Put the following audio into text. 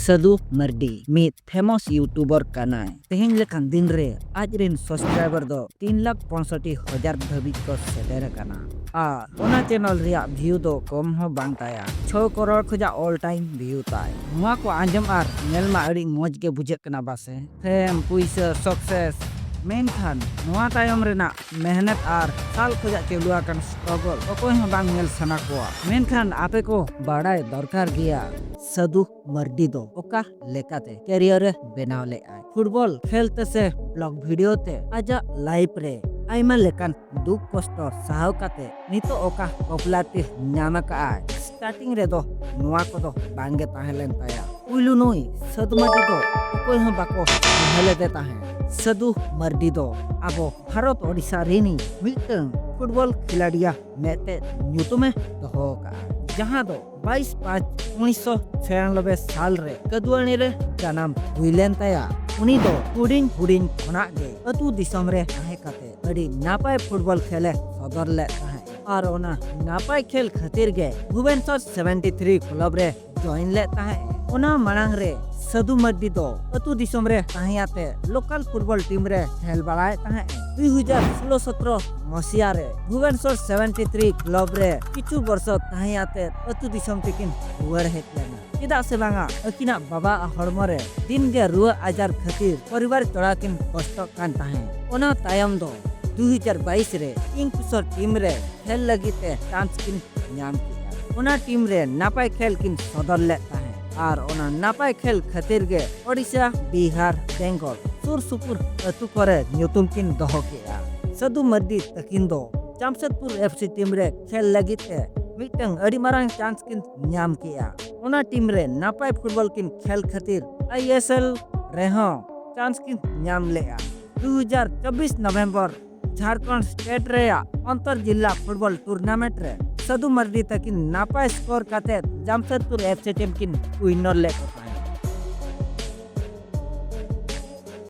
सदु मर्डी मित famous YouTuber कनाय तेहेन लेखान दिन रे आज रिन सब्सक्राइबर दो 3,65,000 धाबिज को सेटेर कना और ओना चैनल रिया व्यू दो कम हो बांग ताया 6 करोड़ खुजा ऑल टाइम व्यू ताय नुआ को आंजम आर नेल मा अड़ी मौज के बुझेक कना बासे फेम पुइसा सक्सेस मेनखान नुआ तायम रेना मेहनत आर साल खुजा चलुआ कन स्ट्रगल ओकोय हो बांग नेल सना कोआ मेनखान आपे को बाड़ाय दरकार गिया सदु मर्डी दो ओका लेकाते कैरियर बनाव ले आय फुटबॉल खेलते से ब्लॉग वीडियो ते आजा लाइफ रे आइमा लेकान दुख कष्ट साहव काते नितो ओका पॉपुलैरिटी न्यामा का आय स्टार्टिंग रे दो नुआ को दो बांगे ताहेलेन ताया उइलु नोई सदु मर्डी दो ओकोय हो बाको हेले दे ताहे सदु मर्डी दो आबो भारत ओडिशा रेनी मिटन फुटबॉल खिलाड़िया मेते न्यूतुमे दोहो का जहां दो 22/5/1996 साल रे कदुआनी रे जन्म हुइलेन ताया उनी दो हुडिंग खना गे अतु दिसम रे ताहे काते अडी नापाय फुटबॉल खेले सदर ले ताहे और ओना नापाय खेल खातिर गे भुवनेश्वर 73 क्लब रे जॉइन ले ताहे ओना मांग रे सदु मर्डी दो अतु दिसम रे ताहियाते लोकल फुटबॉल टीम रे खेल बालाय ताहे 2016-17 मसिया रे भुवनेश्वर 73 क्लब रे किछु वर्ष ताहियाते अतु दिसम तिकिन रुआर हेतलेना चेदा से बांगा अकिना बाबा हड़मो रे दिन गे रुआ आजार खातिर परिवार चढ़ा किन कष्ट कान ताहे ओना तायम दो 2022 रे किंगफिशर टीम रे खेल लगिते चांस किन न्याम किया ओना टीम रे नापाय खेल किन सदर ले ताहे और ओना नापाय खेल खातिर गे ओडिशा बिहार बेंगल सुर सुपुर अतु करे न्यूतुम किन दोहो किया सदु मर्डी तकिन दो जमशेदपुर एफसी टीम रे खेल लगिते मिटंग अड़ी मारांग चांस किन न्याम किया ओना टीम रे नापाय फुटबॉल किन खेल खातिर आईएसएल रेहो चांस किन न्याम लेया 2024 नवंबर झारखंड स्टेट रे अंतर जिला फुटबॉल टूर्नामेंट रे सदु मर्डी तकिन नापाय स्कोर काते जमशेदपुर एफसी टीम किन विनर ले